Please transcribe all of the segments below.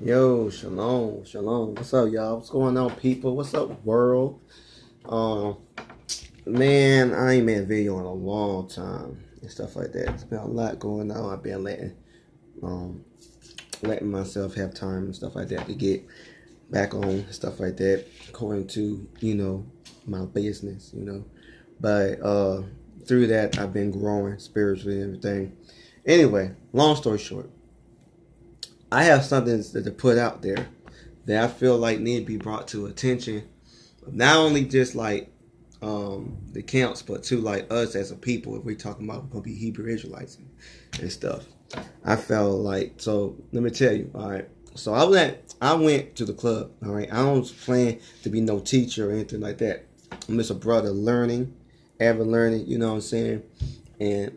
Yo, shalom, shalom. What's up, y'all? What's going on, people? What's up, world? Um, Man, I ain't made a video in a long time and stuff like that. There's been a lot going on. I've been letting myself have time and stuff like that to get back on and stuff like that, according to my business, But through that, I've been growing spiritually and everything. Anyway, long story short, I have something to put out there that I feel like need to be brought to attention. Not only just like the camps, but to like us as a people. If we're talking about gonna be Hebrew Israelites and stuff, I felt like, so. Let me tell you. All right. So I went to the club. All right. I don't plan to be no teacher or anything like that. I'm just a brother learning, ever learning. You know what I'm saying? And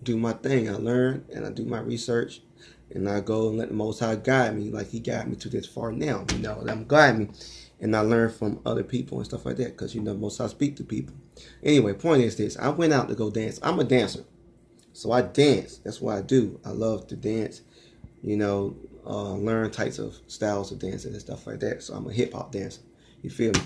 do my thing. I learn and I do my research. And I go and let the Most High guide me like He guided me to this far now. Let Him guide me. And I learn from other people and stuff like that. Because, Most High speak to people. Anyway, point is this. I went out to go dance. I'm a dancer. So I dance. That's what I do. I love to dance. Learn types of styles of dancing and stuff like that. So I'm a hip-hop dancer. You feel me?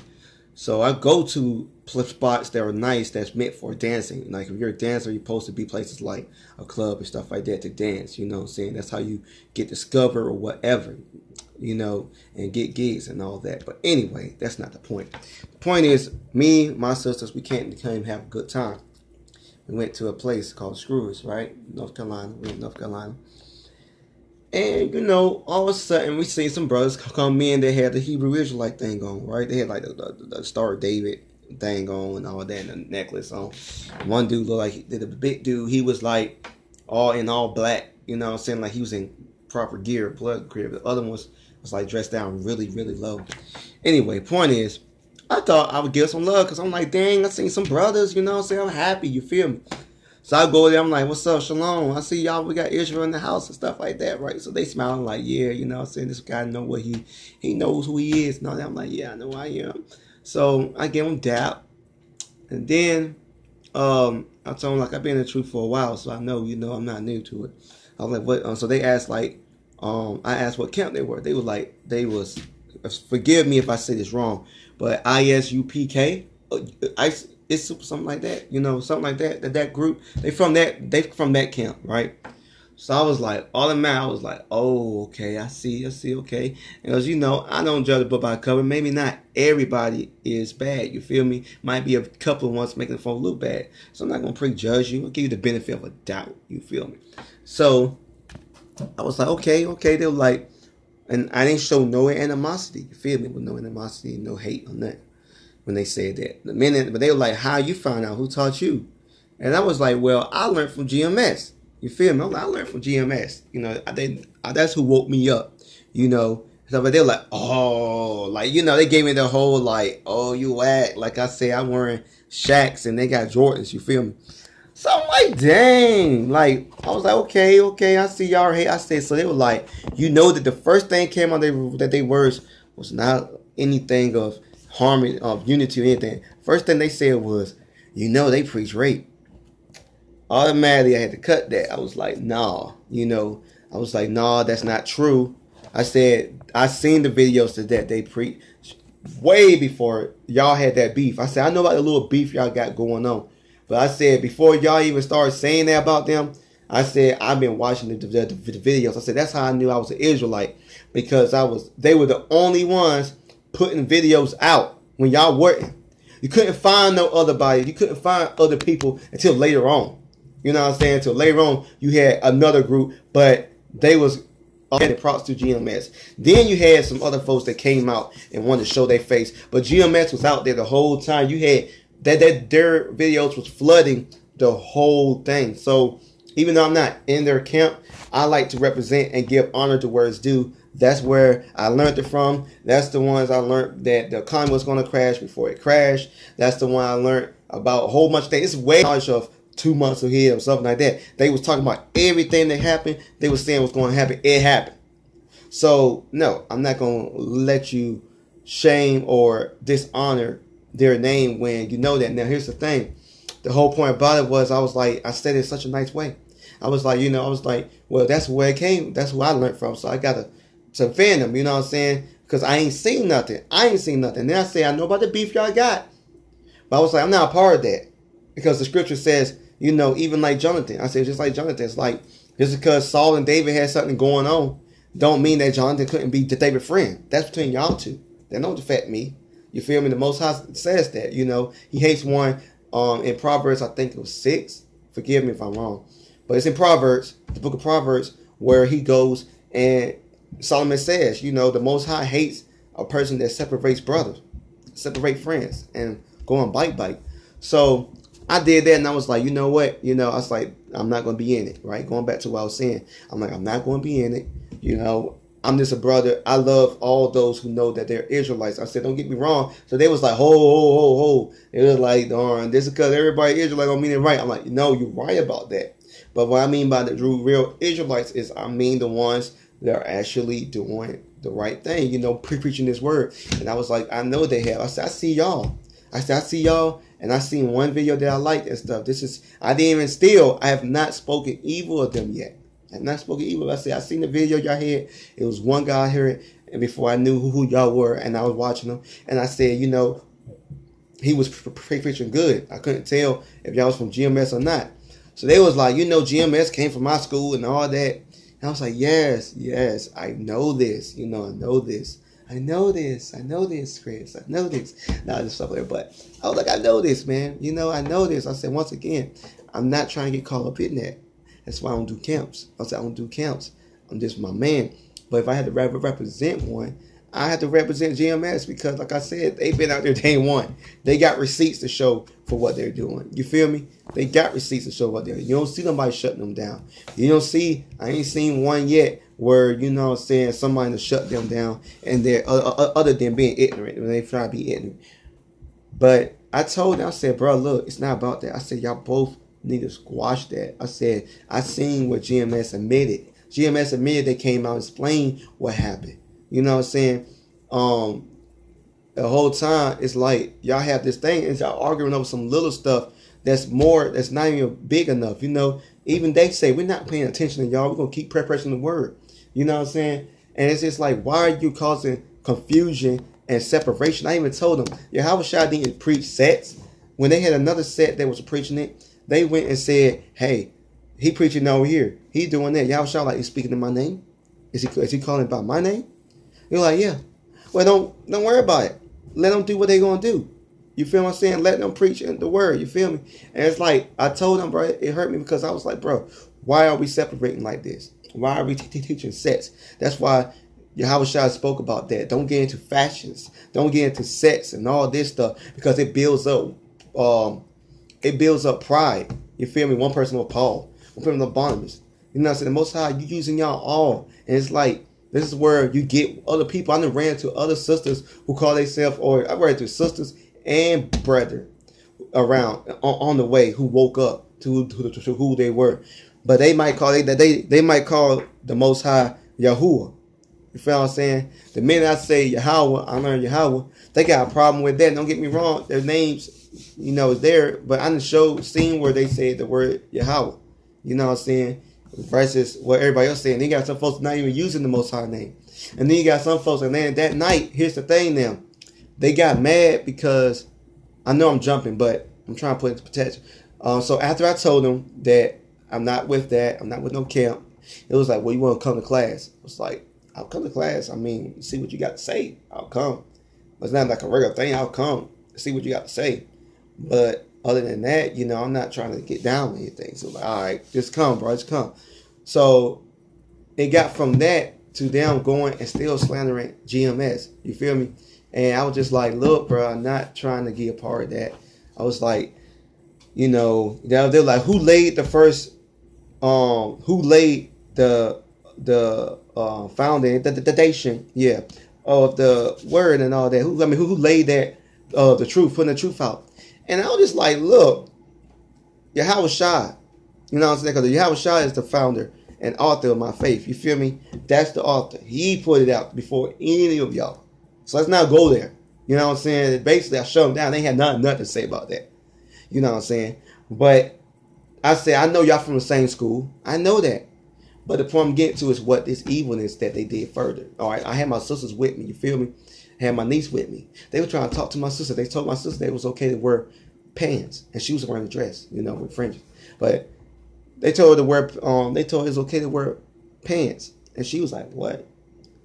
So I go to spots that are nice, that's meant for dancing. Like if you're a dancer, you're supposed to be places like a club and stuff like that to dance. You know what I'm saying? That's how you get discovered or whatever, and get gigs and all that. But anyway, that's not the point. The point is, me, my sisters, we came have a good time. We went to a place called Screws, right? North Carolina. We're in North Carolina. And, all of a sudden, we see some brothers come in. They had the Hebrew Israelite thing on, right? They had, like, the Star of David thing on and all that, and the necklace on. One dude looked like, the big dude, he was, like, all black, like he was in proper gear, blood gear. The other one was like, dressed down really, really low. Anyway, point is, I thought I would give some love, because I'm like, dang, I seen some brothers, I'm happy, you feel me? So I go there, I'm like, what's up, shalom? I see y'all, we got Israel in the house and stuff like that, right? So they smiling like, yeah, this guy know what he knows who he is and all that. I'm like, yeah, I know who I am. So I give him dap. And then I told him, like, I've been in the truth for a while, so I know, I'm not new to it. I was like, what? So they asked, like, I asked what camp they were. They were like, forgive me if I say this wrong, but Isupk, it's something like that, something like that. That group, they from that camp, right? So I was like, all in mind, I was like, oh, okay, I see, okay. And as I don't judge a book by cover. Maybe not everybody is bad. You feel me? Might be a couple of ones making the phone look bad. So I'm not gonna prejudge you. I'll give you the benefit of a doubt. You feel me? So I was like, okay. They were like, and I didn't show no animosity. You feel me? With no animosity, no hate on that. When they said that, but they were like, how you found out? Who taught you? And I was like, well, I learned from GMS. You feel me? I learned from GMS. That's who woke me up. So, but they were like, oh, like, they gave me the whole, like, oh, you whack. Like I say, I'm wearing Shaqs and they got Jordans. You feel me? So I'm like, dang. Like, I was like, okay, I see y'all hate. I said, so they were like, that the first thing came out that they words was not anything of harmony, of unity or anything. First thing they said was, they preach rape. Automatically, I had to cut that. I was like, nah, I was like, nah, that's not true. I said, I seen the videos that they preach way before y'all had that beef. I said, I know about the little beef y'all got going on. But I said, before y'all even started saying that about them, I said, I've been watching the videos. I said, that's how I knew I was an Israelite. Because they were the only ones putting videos out when y'all weren't. You couldn't find no other body. You couldn't find other people until later on. You know what I'm saying? Until later on, you had another group, but they was props to GMS. Then you had some other folks that came out and wanted to show their face, but GMS was out there the whole time. You had their videos was flooding the whole thing. So even though I'm not in their camp, I like to represent and give honor to where it's due. That's where I learned it from. That's the ones I learned that the economy was going to crash before it crashed. That's the one I learned about a whole bunch of things. It's way knowledge of 2 months ahead or something like that. They was talking about everything that happened. They was saying what's going to happen. It happened. So, no, I'm not going to let you shame or dishonor their name when you know that. Now, here's the thing. The whole point about it was I said it in such a nice way. I was like, well, that's where it came. That's where I learned from. So I got to to offend them, you know what I'm saying? Because I ain't seen nothing. Then I say, I know about the beef y'all got. But I was like, I'm not a part of that. Because the scripture says, you know, even like Jonathan. I said, just like Jonathan. It's like, just because Saul and David had something going on, don't mean that Jonathan couldn't be David's friend. That's between y'all two. That don't affect me. You feel me? The Most High says that, you know. He hates one in Proverbs, I think it was 6. Forgive me if I'm wrong. But it's in Proverbs, the book of Proverbs, where he goes and Solomon says, you know, the Most High hates a person that separates brothers, separate friends, and go on bite. So I did that, and I was like, you know what? You know, I was like, I'm not going to be in it, right? Going back to what I was saying. I'm like, I'm not going to be in it. You know, I'm just a brother. I love all those who know that they're Israelites. I said, don't get me wrong. So they was like, ho. It was like, darn, this is because everybody Israelite don't mean it right. I'm like, no, you're right about that. But what I mean by the real Israelites is I mean the ones that are actually doing the right thing, you know, preaching this word. And I was like, I know they have. I said, I see y'all. And I seen one video that I liked and stuff. I have not spoken evil of them yet. I have not spoken evil. I said, I seen the video y'all had. It was one guy here, and before I knew who y'all were, and I was watching them, and I said, you know, he was preaching good. I couldn't tell if y'all was from GMS or not. So they was like, you know, GMS came from my school and all that. And I was like, yes, I know this. You know, I know this, Chris. I know this. Not just stuff like that, but I was like, I know this, man. You know, I know this. I said, once again, I'm not trying to get caught up in that. That's why I don't do camps. I said, I don't do camps. I'm just my man. But if I had to represent one, I had to represent GMS because, like I said, they've been out there day one. They got receipts to show for what they're doing. You feel me? They got receipts to show what they're doing. You don't see nobody shutting them down. I ain't seen one yet where, you know what I'm saying, somebody to shut them down and they're other than being ignorant. When they try to be ignorant. But I told them, I said, bro, look, it's not about that. I said, y'all both need to squash that. I said, I seen what GMS admitted. GMS admitted they came out and explained what happened. You know what I'm saying? The whole time, it's like y'all have this thing and y'all arguing over some little stuff that's not even big enough. You know, even they say, we're not paying attention to y'all. We're going to keep preparing the word. You know what I'm saying? And it's just like, why are you causing confusion and separation? I even told them, Yahawahshi didn't preach sets. When they had another set that was preaching it, they went and said, hey, he preaching over here. He doing that. Yahawahshi like, he's speaking in my name? Is he calling by my name? You're like, yeah. Well, don't worry about it. Let them do what they're going to do. You feel what I'm saying? Let them preach the word. You feel me? And it's like, I told them, bro, it hurt me because I was like, bro, why are we separating like this? Why are we teaching sets? That's why Yahawahshi spoke about that. Don't get into fashions. Don't get into sets and all this stuff because it builds up pride. You feel me? One person with Paul. One person with Barnabas. You know what I'm saying? The Most High, you using y'all all. And it's like, this is where you get other people. I done ran to other sisters who call themselves, or I ran to sisters and brethren around on the way who woke up to who they were. But they might call they might call the Most High Yahuwah. You feel what I'm saying? The minute I say Yahweh, I learn Yahweh, they got a problem with that. Don't get me wrong. Their names, you know, is there. But I done seen where they say the word Yahweh. You know what I'm saying? Versus what everybody else saying. Then you got some folks not even using the Most High name. And then you got some folks, and then that night, here's the thing now. They got mad because, I know I'm jumping, but I'm trying to put it into protection. So after I told them that I'm not with that, I'm not with no camp, it was like, well, you want to come to class? I was like, I'll come to class. I mean, see what you got to say. I'll come. It's not like a regular thing. I'll come. See what you got to say. But other than that, you know, I'm not trying to get down with anything. So, like, all right, just come, bro. Just come. So it got from that to them going and still slandering GMS. You feel me? And I was just like, look, bro, I'm not trying to get a part of that. I was like, you know, they're like, who laid the first, who laid the foundation, yeah, of the word and all that. Who laid that, the truth, putting the truth out. And I was just like, look, Yahawahshi, you know what I'm saying? Because Yahawahshi is the founder and author of my faith. You feel me? That's the author. He put it out before any of y'all. So let's not go there. You know what I'm saying? Basically, I shut them down. They had nothing to say about that. You know what I'm saying? But I said, I know y'all from the same school. I know that. But the point I'm getting to is what this evilness that they did further. All right, I had my sisters with me. You feel me? I had my niece with me. They were trying to talk to my sister. They told my sister that it was okay to wear pants, and she was wearing a dress, you know, with fringes. But they told her to wear. They told her it's okay to wear pants, and she was like, "What?"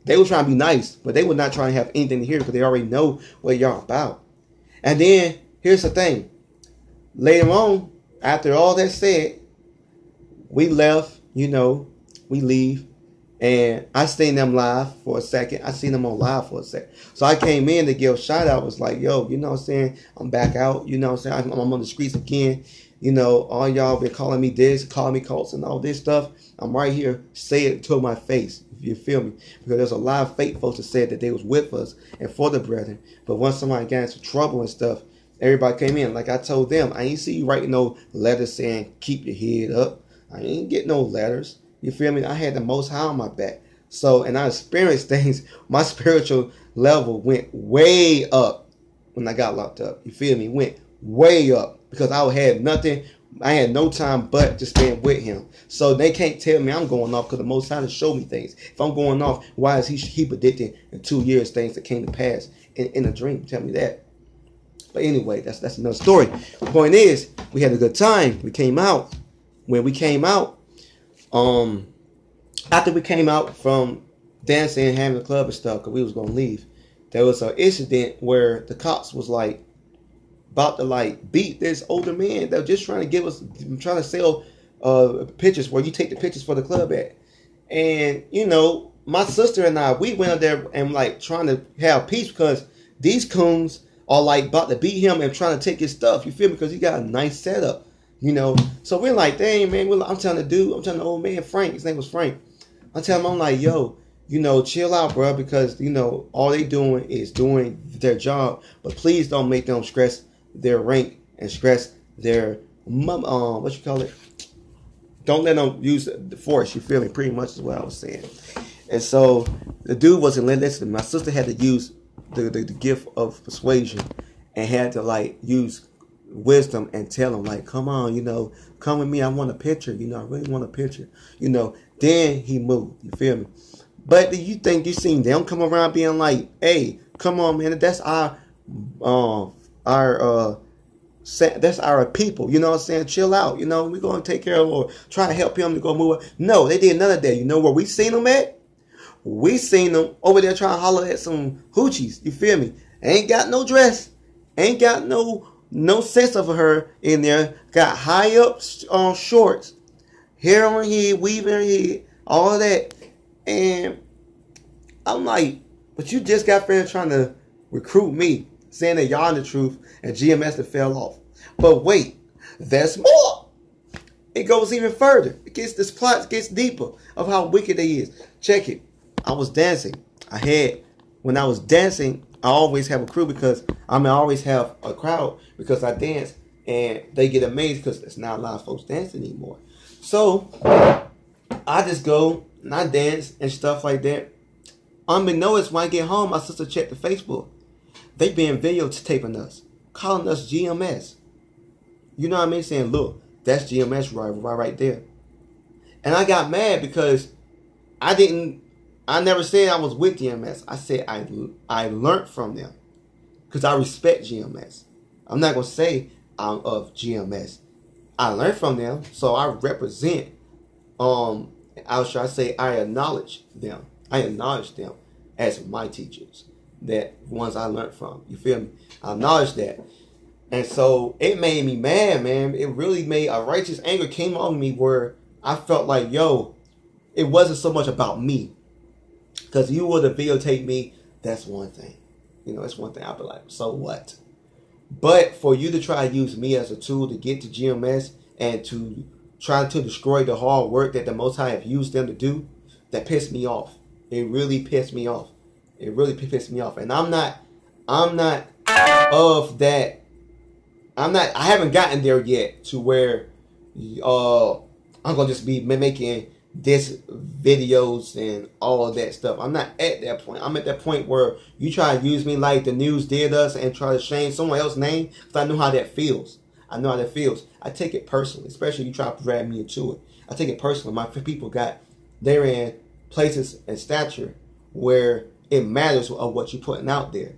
They were trying to be nice, but they were not trying to have anything to hear because they already know what y'all about. And then here's the thing. Later on, after all that said, we left. You know, we leave. And I seen them live for a second. I seen them on live for a second. So I came in to give a shout out. Was like, yo, you know what I'm saying? I'm back out. You know what I'm saying? I'm on the streets again. You know, all y'all been calling me this, calling me cults and all this stuff. I'm right here. Say it to my face. If you feel me. Because there's a lot of fake folks that said that they was with us and for the brethren. But once somebody got into trouble and stuff, everybody came in. Like I told them, I ain't see you writing no letters saying keep your head up. I ain't get no letters. You feel me? I had the Most High on my back. So, and I experienced things. My spiritual level went way up when I got locked up. You feel me? Went way up because I had nothing. I had no time but to spend with him. So they can't tell me I'm going off because the Most High to show me things. If I'm going off, why is he predicting in 2 years things that came to pass in a dream? Tell me that. But anyway, that's another story. The point is, we had a good time. We came out. When we came out, after we came out from dancing and having the club and stuff, because we was gonna leave, there was an incident where the cops was like about to like beat this older man that was just trying to give us, trying to sell pictures where you take the pictures for the club at. And you know, my sister and I, we went up there and like trying to have peace because these coons are like about to beat him and trying to take his stuff. You feel me? Because he got a nice setup. You know, so we're like, dang, man, I'm telling the old man, Frank, his name was Frank. I'm telling him, I'm like, yo, you know, chill out, bro, because, you know, all they doing is doing their job. But please don't make them stress their rank and stress their, what you call it? Don't let them use the force, you feel me? Pretty much is what I was saying. And so the dude wasn't listening. My sister had to use the gift of persuasion and had to, like, use wisdom and tell him like, come on, you know, come with me, I want a picture, you know, I really want a picture, you know. Then he moved, you feel me? But do you think you seen them come around being like, hey, come on, man, that's our people, you know what I'm saying? Chill out, you know, we're gonna take care of or try to help him to go move up. No, they did none of that. You know where we seen them at? We seen them over there trying to holler at some hoochies, you feel me? Ain't got no dress, ain't got no sense of her in there. Got high up shorts, hair on her head, weave in her head, all of that. And I'm like, but you just got finished trying to recruit me, saying that y'all in the truth and GMS that fell off. But wait, there's more. It goes even further. This plot gets deeper of how wicked they is. Check it. I was dancing. When I was dancing, I always have a crew because I always have a crowd because I dance and they get amazed because there's not a lot of folks dancing anymore. So I just go and I dance and stuff like that. Unbeknownst, when I get home, my sister checked the Facebook. They been videotaping us, calling us GMS. You know what I mean? Saying, look, that's GMS right there. And I got mad because I never said I was with GMS. I said I learned from them because I respect GMS. I'm not going to say I'm of GMS. I learned from them, so I represent, I acknowledge them. I acknowledge them as my teachers, that ones I learned from. You feel me? I acknowledge that. And so it made me mad, man. It really made a righteous anger came on me where I felt like, yo, it wasn't so much about me. Because you would have videotaped me, that's one thing. You know, that's one thing. I'd be like, so what? But for you to try to use me as a tool to get to GMS and to try to destroy the hard work that the Most High have used them to do, that pissed me off. It really pissed me off. It really pissed me off. And I'm not of that. I haven't gotten there yet to where I'm going to just be making this videos and all of that stuff. I'm not at that point. I'm at that point where you try to use me like the news did us and try to shame someone else's name because I know how that feels. I take it personally, especially if you try to drag me into it. I take it personally. My people got They're in places and stature where it matters of what you're putting out there.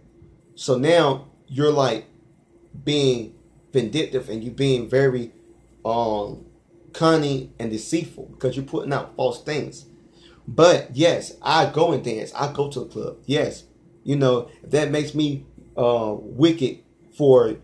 So now you're like being vindictive and you're being very cunning and deceitful because you're putting out false things. But yes, I go and dance. I go to a club. Yes, you know, if that makes me wicked for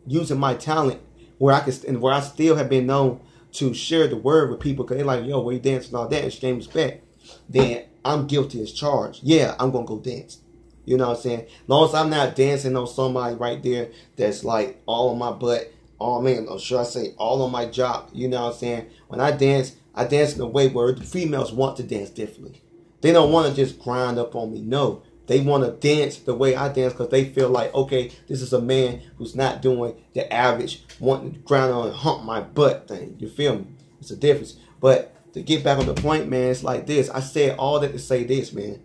using my talent where I can and where I still have been known to share the word with people because they're like, yo, where you dancing and all that, exchange respect, then I'm guilty as charged. Yeah, I'm gonna go dance. You know what I'm saying? As long as I'm not dancing on somebody right there that's like all on my butt, oh man, or should I say all on my job, you know what I'm saying? When I dance in a way where the females want to dance differently. They don't want to just grind up on me. No, they want to dance the way I dance because they feel like, okay, this is a man who's not doing the average, wanting to grind on and hump my butt thing. You feel me? It's a difference. But to get back on the point, man, it's like this. I said all that to say this, man.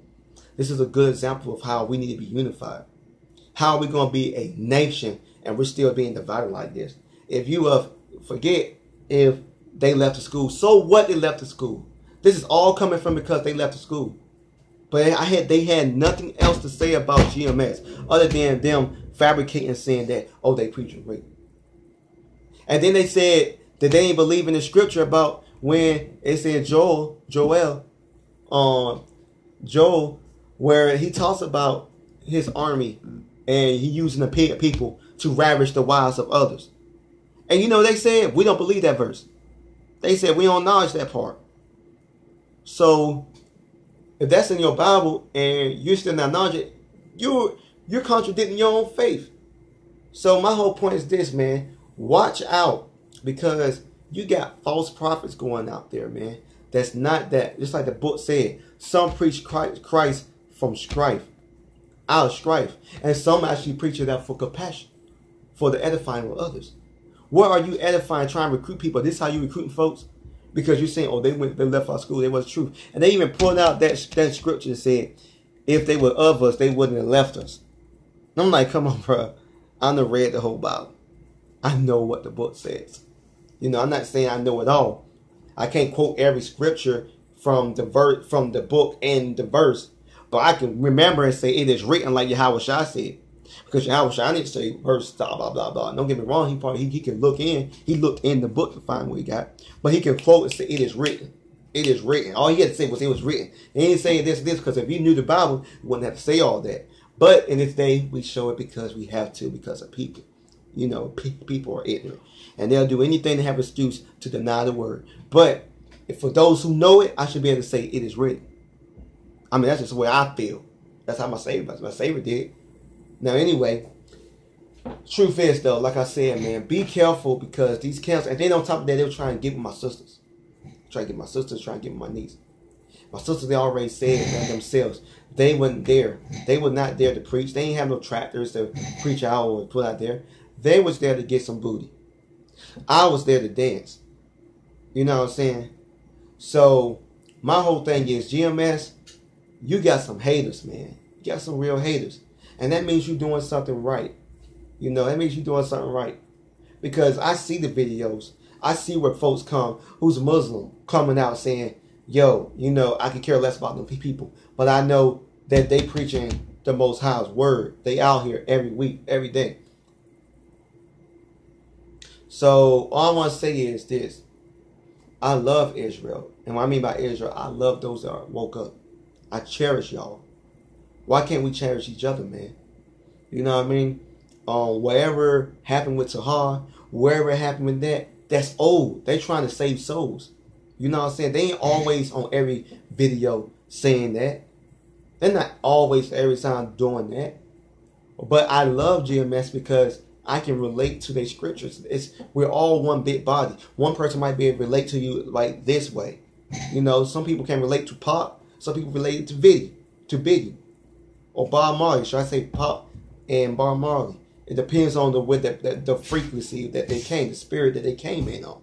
This is a good example of how we need to be unified. How are we going to be a nation and we're still being divided like this? If you forget if they left the school, so what they left the school? This is all coming from because they left the school. But they had nothing else to say about GMS other than them fabricating saying that, oh, they preaching rape. And then they said that they didn't believe in the scripture about when it said Joel, where he talks about his army and he using the people to ravish the wives of others. And you know, they said, we don't believe that verse. They said, we don't acknowledge that part. So, if that's in your Bible and you're still not acknowledging it, you're contradicting your own faith. So, my whole point is this, man. Watch out because you got false prophets going out there, man. That's not that. Just like the book said, some preach Christ from strife, out of strife. And some actually preach it out for compassion, for the edifying of others. What are you edifying, trying to recruit people? This is how you recruiting folks? Because you're saying, oh, they left our school. They was truth. And they even pulled out that scripture and said, if they were of us, they wouldn't have left us. And I'm like, come on, bro. I done read the whole Bible. I know what the book says. You know, I'm not saying I know it all. I can't quote every scripture from the book and the verse. But I can remember and say it is written like yahawahshi said. Because yahawahshi didn't say verse blah blah blah blah. Don't get me wrong, he can look in. He looked in the book to find what he got. But he can quote and say it is written. It is written. All he had to say was it was written. He ain't saying this because if you knew the Bible, you wouldn't have to say all that. But in this day, we show it because we have to, because of people. You know, people are ignorant. And they'll do anything to have an excuse to deny the word. But if for those who know it, I should be able to say it is written. I mean, that's just the way I feel. That's how my Savior did. Now, anyway, truth is, though, like I said, man, be careful because these camps, and then on top of that, they were trying to get with my sisters. Trying to get my sisters, trying to get with my niece. My sisters, they already said that themselves. They weren't there. They were not there to preach. They didn't have no tractors to preach out or put out there. They was there to get some booty. I was there to dance. You know what I'm saying? So, my whole thing is, GMS, you got some haters, man. You got some real haters. And that means you're doing something right. You know, that means you're doing something right. Because I see the videos. I see where folks come who's Muslim coming out saying, yo, you know, I can care less about them people. But I know that they preaching the Most High's word. They out here every week, every day. So all I want to say is this. I love Israel. And what I mean by Israel, I love those that woke up. I cherish y'all. Why can't we cherish each other, man? You know what I mean? Whatever happened with Tahar, wherever it happened with that, that's old. They trying to save souls. You know what I'm saying? They ain't always on every video saying that. They're not always every time doing that. But I love GMS because I can relate to their scriptures. We're all one big body. One person might be able to relate to you like this way. You know, some people can relate to Pop. Some people relate to Biggie. Or Bob Marley. Should I say Pop and Bob Marley? It depends on the frequency that they came, the spirit that they came in on.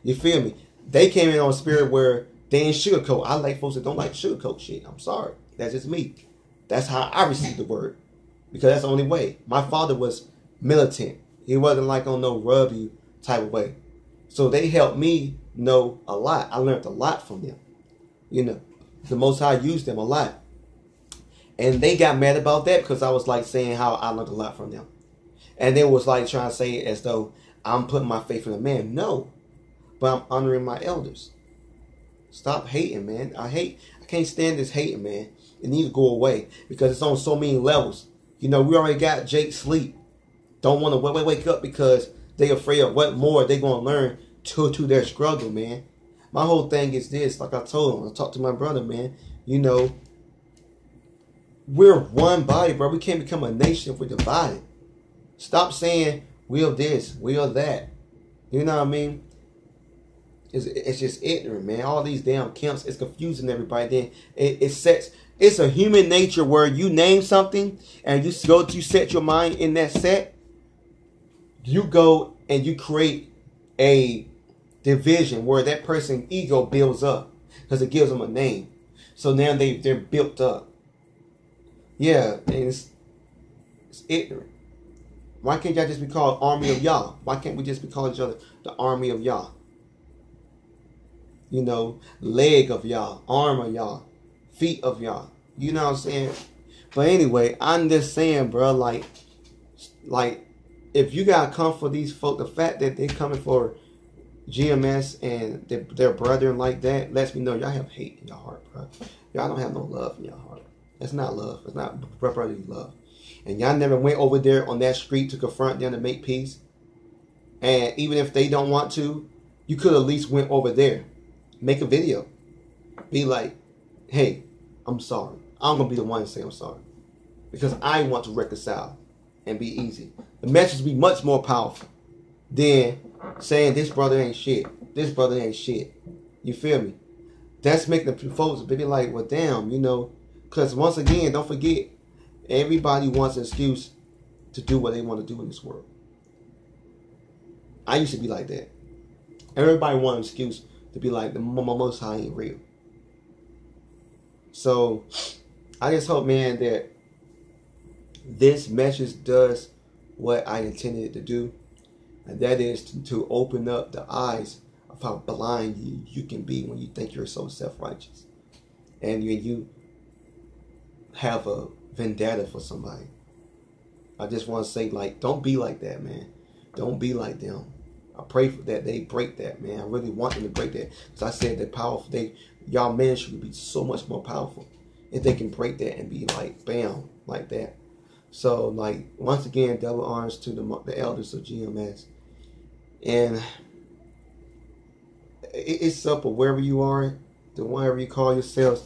You feel me? They came in on a spirit where they ain't sugarcoat. I like folks that don't like sugarcoat shit. I'm sorry. That's just me. That's how I received the word. Because that's the only way. My father was militant. He wasn't like on no rub you type of way. So they helped me know a lot. I learned a lot from them. You know. The Most High used them a lot. And they got mad about that because I was like saying how I learned a lot from them. And they was like trying to say it as though I'm putting my faith in a man. No. But I'm honoring my elders. Stop hating, man. I can't stand this hating, man. It needs to go away because it's on so many levels. You know, we already got Jake sleep. Don't want to wake up because they afraid of what more they going to learn to their struggle, man. My whole thing is this, like I told him, I talked to my brother, man. You know, we're one body, bro. We can't become a nation if we're divided. Stop saying, we're this, we're that. You know what I mean? It's just ignorant, man. All these damn camps, it's confusing everybody. Then it's a human nature where you name something and you set your mind in that set. You go and you create a division where that person's ego builds up because it gives them a name. So now they're built up. Yeah, and it's ignorant. Why can't y'all just be called Army of Yah? Why can't we just be calling each other the Army of Yah? You know, leg of Yah, arm of Yah, feet of Yah. You know what I'm saying? But anyway, I'm just saying, bro, like if you gotta come for these folk, the fact that they're coming for GMS and their brethren like that lets me know y'all have hate in your heart, bro. Y'all don't have no love in your heart. That's not love. It's not brotherly love. And y'all never went over there on that street to confront them to make peace. And even if they don't want to, you could at least went over there. Make a video. Be like, hey, I'm sorry. I'm going to be the one to say I'm sorry. Because I want to reconcile and be easy. The message will be much more powerful than saying this brother ain't shit. This brother ain't shit. You feel me? That's making the folks be like, well, damn, you know. Because once again, don't forget, everybody wants an excuse to do what they want to do in this world. I used to be like that. Everybody wants an excuse to be like, the Most High ain't real. So, I just hope, man, that this message does what I intended it to do. And that is to open up the eyes of how blind you can be when you think you're so self-righteous. And you have a vendetta for somebody. I just want to say, like, don't be like that, man. Don't be like them. I pray for that they break that, man. I really want them to break that. Because I said that powerful, y'all men should be so much more powerful if they can break that and be like, bam, like that. So, like, once again, double honors to the elders of GMS. And it's up or wherever you are, to whatever you call yourselves,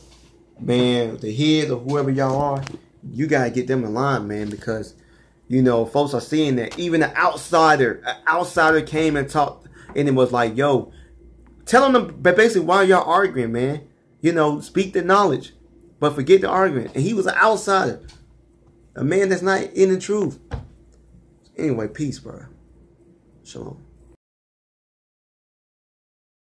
man, the head or whoever y'all are, you got to get them in line, man, because, you know, folks are seeing that. Even an outsider came and talked, and it was like, yo, telling them basically why y'all arguing, man. You know, speak the knowledge, but forget the argument. And he was an outsider, a man that's not in the truth. Anyway, peace, bro. Shalom.